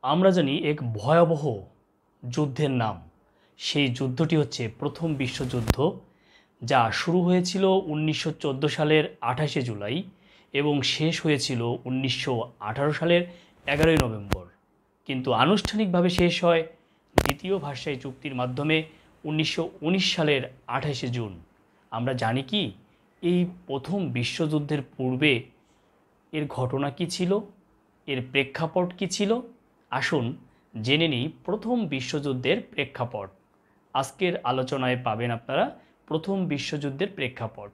আমরা জানি এক ভয়াবহ যুদ্ধের নাম। সেই যুদ্ধটি হচ্ছে প্রথম বিশ্বযুদ্ধ, যা শুরু হয়েছিল 1914 সালের 28শে জুলাই এবং শেষ হয়েছিল 1918 সালের 11ই নভেম্বর। কিন্তু আনুষ্ঠানিকভাবে শেষ হয় দ্বিতীয় ভার্সাই চুক্তির মাধ্যমে 1919 সালের 28শে জুন। আমরা জানি কি এই প্রথম বিশ্বযুদ্ধের পূর্বে এর ঘটনা কী ছিল, এর প্রেক্ষাপট কী ছিল। আসুন জেনে নিই প্রথম বিশ্বযুদ্ধের প্রেক্ষাপট। আজকের আলোচনায় পাবেন আপনারা প্রথম বিশ্বযুদ্ধের প্রেক্ষাপট।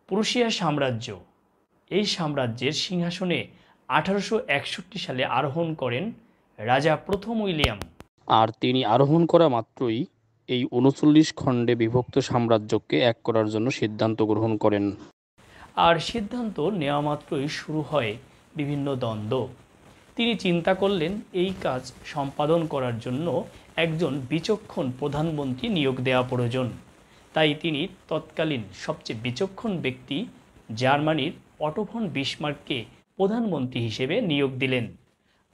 প্রুশিয়া সাম্রাজ্য, এই সাম্রাজ্যের সিংহাসনে 1861 সালে আরোহণ করেন রাজা প্রথম উইলিয়াম। আর তিনি আরোহণ করা মাত্রই এই 39 খণ্ডে বিভক্ত সাম্রাজ্যকে এক করার জন্য সিদ্ধান্ত গ্রহণ করেন। আর সিদ্ধান্ত নেওয়া মাত্রই শুরু হয় বিভিন্ন দ্বন্দ্ব। তিনি চিন্তা করলেন এই কাজ সম্পাদন করার জন্য একজন বিচক্ষণ প্রধানমন্ত্রী নিয়োগ দেওয়া প্রয়োজন। তাই তিনি তৎকালীন সবচেয়ে বিচক্ষণ ব্যক্তি জার্মানির অটো ফন বিসমার্ককে প্রধানমন্ত্রী হিসেবে নিয়োগ দিলেন।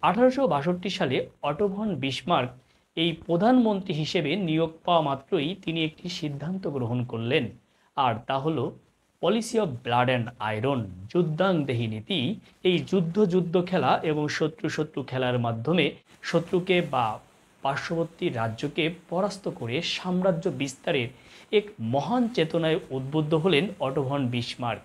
1862 সালে অটো ফন বিসমার্ক এই প্রধানমন্ত্রী হিসেবে নিয়োগ পাওয়া মাত্রই তিনি একটি সিদ্ধান্ত গ্রহণ করলেন, আর তা হলো policy of blood and iron, যুদ্ধাংদেহী নীতি। এই যুদ্ধ খেলা এবং শত্রু খেলার মাধ্যমে শত্রুকে বা পার্শ্ববর্তী রাজ্যকে পরাস্ত করে সাম্রাজ্য বিস্তারের এক মহান চেতনায় উদ্বুদ্ধ হলেন অটো ফন বিসমার্ক।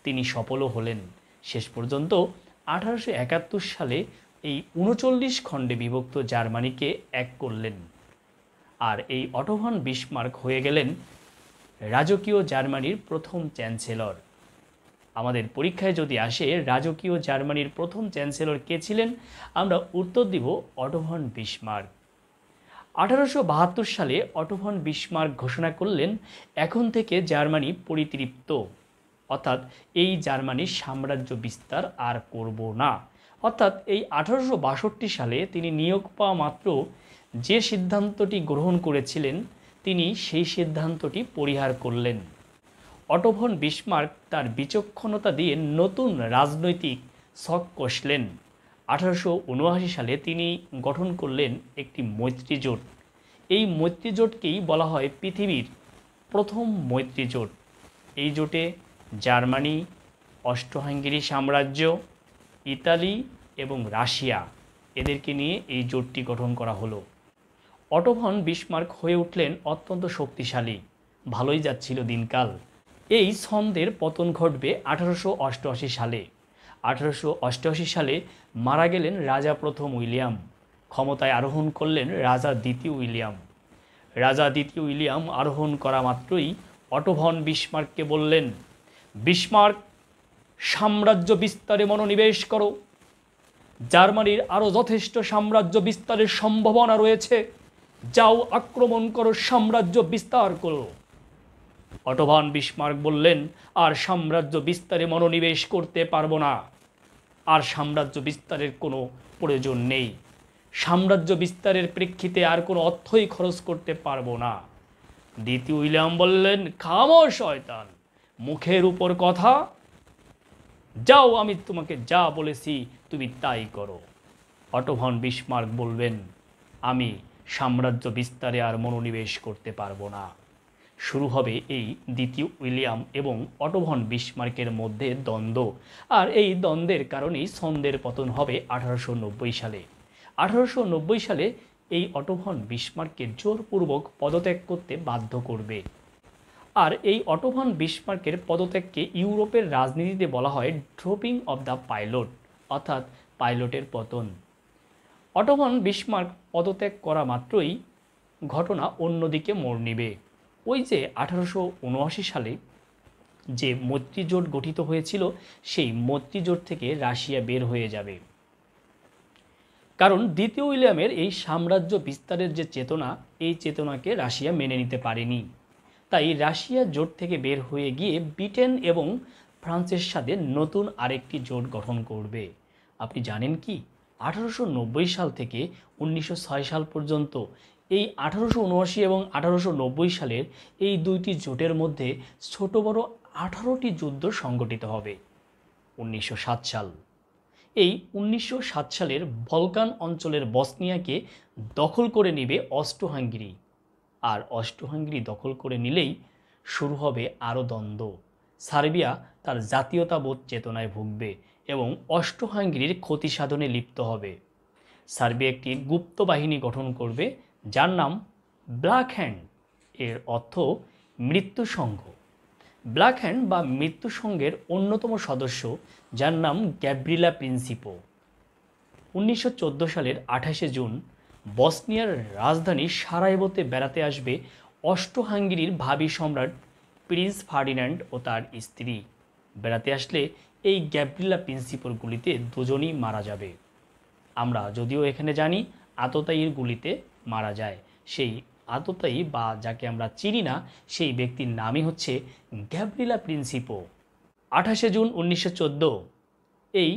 তিনি সফলও হলেন। শেষ পর্যন্ত 1871 সালে এই 39 খণ্ডে বিভক্ত জার্মানিকে এক করলেন। আর এই অটো ফন বিসমার্ক হয়ে গেলেন রাজকীয় জার্মানির প্রথম চ্যান্সেলর। আমাদের পরীক্ষায় যদি আসে রাজকীয় জার্মানির প্রথম চ্যান্সেলর কে ছিলেন, আমরা উত্তর দিব অটো ফন বিসমার্ক। 1872 সালে অটো ফন বিসমার্ক ঘোষণা করলেন এখন থেকে জার্মানি পরিতৃপ্ত, অর্থাৎ এই জার্মানির সাম্রাজ্য বিস্তার আর করব না। অর্থাৎ এই 1862 সালে তিনি নিয়োগ পাওয়া মাত্র যে সিদ্ধান্তটি গ্রহণ করেছিলেন তিনি সেই সিদ্ধান্তটি পরিহার করলেন। অটো ফন বিসমার্ক তার বিচক্ষণতা দিয়ে নতুন রাজনৈতিক ছক কষলেন। 1879 সালে তিনি গঠন করলেন একটি মৈত্রী জোট। এই মৈত্রী জোটকেই বলা হয় পৃথিবীর প্রথম মৈত্রী জোট। এই জোটে জার্মানি, অস্ট্রো-হাঙ্গেরি সাম্রাজ্য, ইতালি এবং রাশিয়া, এদেরকে নিয়ে এই জোটটি গঠন করা হলো। অটো ফন বিসমার্ক হয়ে উঠলেন অত্যন্ত শক্তিশালী। ভালোই যাচ্ছিল দিনকাল। এই ছন্দের পতন ঘটবে 1888 সালে। 1888 সালে মারা গেলেন রাজা প্রথম উইলিয়াম। ক্ষমতায় আরোহণ করলেন রাজা দ্বিতীয় উইলিয়াম। রাজা দ্বিতীয় উইলিয়াম আরোহণ করা মাত্রই অটো ফন বিসমার্ককে বললেন, বিসমার্ক, সাম্রাজ্য বিস্তারে মনোনিবেশ করো। জার্মানির আরও যথেষ্ট সাম্রাজ্য বিস্তারের সম্ভাবনা রয়েছে। যাও, আক্রমণ করো, সাম্রাজ্য বিস্তার করো। অটো ফন বিসমার্ক বললেন, আর সাম্রাজ্য বিস্তারে মনোনিবেশ করতে পারবো না। আর সাম্রাজ্য বিস্তারের কোনো প্রয়োজন নেই। সাম্রাজ্য বিস্তারের প্রেক্ষিতে আর কোনো অর্থই খরচ করতে পারবো না। দ্বিতীয় উইলিয়াম বললেন, খামোশ শয়তান, মুখের উপর কথা। যাও, আমি তোমাকে যা বলেছি তুমি তাই করো। অটো ফন বিসমার্ক বলবেন, আমি সাম্রাজ্য বিস্তারে আর মনোনিবেশ করতে পারবো না। শুরু হবে এই দ্বিতীয় উইলিয়াম এবং অটো ফন বিসমার্কের মধ্যে দ্বন্দ্ব। আর এই দ্বন্দ্বের কারণেই ছন্দের পতন হবে 1890 সালে। 1890 সালে এই অটো ফন বিসমার্ককে জোরপূর্বক পদত্যাগ করতে বাধ্য করবে। আর এই অটো ফন বিসমার্কের পদত্যাগকে ইউরোপের রাজনীতিতে বলা হয় ড্রপিং অব দ্য পাইলট, অর্থাৎ পাইলটের পতন। অটো ফন বিসমার্ক পদত্যাগ করা মাত্রই ঘটনা অন্যদিকে মোড় নেবে। ওই যে 1879 সালে যে মৈত্রী জোট গঠিত হয়েছিল, সেই মৈত্রী জোট থেকে রাশিয়া বের হয়ে যাবে। কারণ দ্বিতীয় উইলিয়ামের এই সাম্রাজ্য বিস্তারের যে চেতনা, এই চেতনাকে রাশিয়া মেনে নিতে পারেনি। তাই রাশিয়া জোট থেকে বের হয়ে গিয়ে ব্রিটেন এবং ফ্রান্সের সাথে নতুন আরেকটি জোট গঠন করবে। আপনি জানেন কি 1890 সাল থেকে 1906 সাল পর্যন্ত এই 1879 এবং 1890 সালের এই দুইটি জোটের মধ্যে ছোট বড় 18টি যুদ্ধ সংগঠিত হবে। 1907 সাল এই 1907 সালের বলকান অঞ্চলের বসনিয়াকে দখল করে নেবে অস্ট্রো হাঙ্গেরি। আর অস্ট্রো হাঙ্গেরি দখল করে নিলেই শুরু হবে আরও দ্বন্দ্ব। সার্বিয়া তার জাতীয়তাবোধ চেতনায় ভুগবে এবং অস্ট্রো হাঙ্গেরির ক্ষতি সাধনে লিপ্ত হবে। সার্বিয়া একটি গুপ্ত বাহিনী গঠন করবে যার নাম ব্ল্যাক হ্যান্ড, এর অর্থ মৃত্যু সংঘ। ব্ল্যাক হ্যান্ড বা মৃত্যু সংঘের অন্যতম সদস্য যার নাম গ্যাব্রিলা প্রিন্সিপো 1914 সালের 28শে জুন বসনিয়ার রাজধানী সারায়েভোতে বেড়াতে আসবে অস্ট্রো হাঙ্গেরির ভাবী সম্রাট প্রিন্স ফার্ডিন্যান্ড ও তার স্ত্রী। বেড়াতে আসলে এই গ্যাব্রিলা প্রিন্সিপোর গুলিতে দুজনই মারা যাবে। আমরা যদিও এখানে জানি আততায়ীর গুলিতে মারা যায়, সেই আততায়ী বা যাকে আমরা চিনি না সেই ব্যক্তির নামই হচ্ছে গ্যাব্রিলা প্রিন্সিপো। 28শে জুন 1914 এই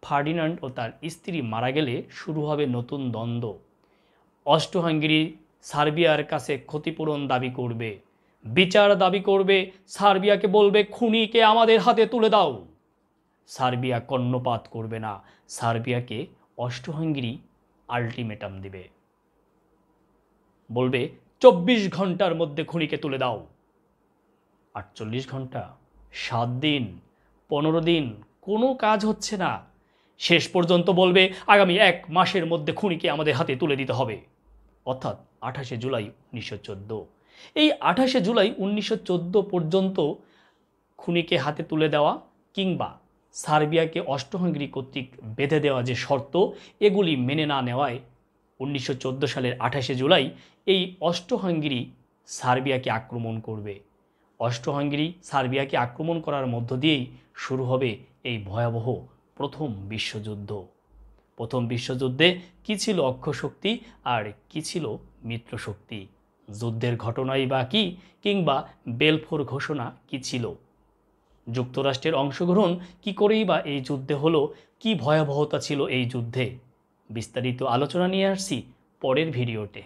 ফার্ডিন্যান্ড ও তার স্ত্রী মারা গেলে শুরু হবে নতুন দ্বন্দ্ব। অস্ট্রো হাঙ্গেরি সার্বিয়ার কাছে ক্ষতিপূরণ দাবি করবে, বিচার দাবি করবে, সার্বিয়াকে বলবে খুনিকে আমাদের হাতে তুলে দাও। সার্বিয়া কর্ণপাত করবে না, সার্বিয়াকে অস্ট্রো হাঙ্গেরি আলটিমেটাম দিবে, বলবে 24 ঘন্টার মধ্যে খুনিকে তুলে দাও। 48 ঘন্টা, 7 দিন, 15 দিন, কোনো কাজ হচ্ছে না। শেষ পর্যন্ত বলবে আগামী 1 মাসের মধ্যে খুনিকে আমাদের হাতে তুলে দিতে হবে, অর্থাৎ 28শে জুলাই 1914। এই 28শে জুলাই 1914 পর্যন্ত খুনিকে হাতে তুলে দেওয়া কিংবা সার্বিয়াকে অস্ট্রো হাঙ্গেরি কর্তৃক বেঁধে দেওয়া যে শর্ত, এগুলি মেনে না নেওয়ায় 1914 সালের 28শে জুলাই এই অস্ট্রো হাঙ্গেরি সার্বিয়াকে আক্রমণ করবে। অস্ট্রো হাঙ্গেরি সার্বিয়াকে আক্রমণ করার মধ্য দিয়েই শুরু হবে এই ভয়াবহ প্রথম বিশ্বযুদ্ধ। প্রথম বিশ্বযুদ্ধে কী ছিল অক্ষশক্তি আর কী ছিল মিত্রশক্তি? যুদ্ধের ঘটনাই বা কী, কিংবা বেলফোর ঘোষণা কী ছিল? যুক্তরাষ্ট্রের অংশগ্রহণ কী করেই বা এই যুদ্ধে হলো? কী ভয়াবহতা ছিল এই যুদ্ধে? বিস্তারিত আলোচনা নিয়ে আসছি পরের ভিডিওতে।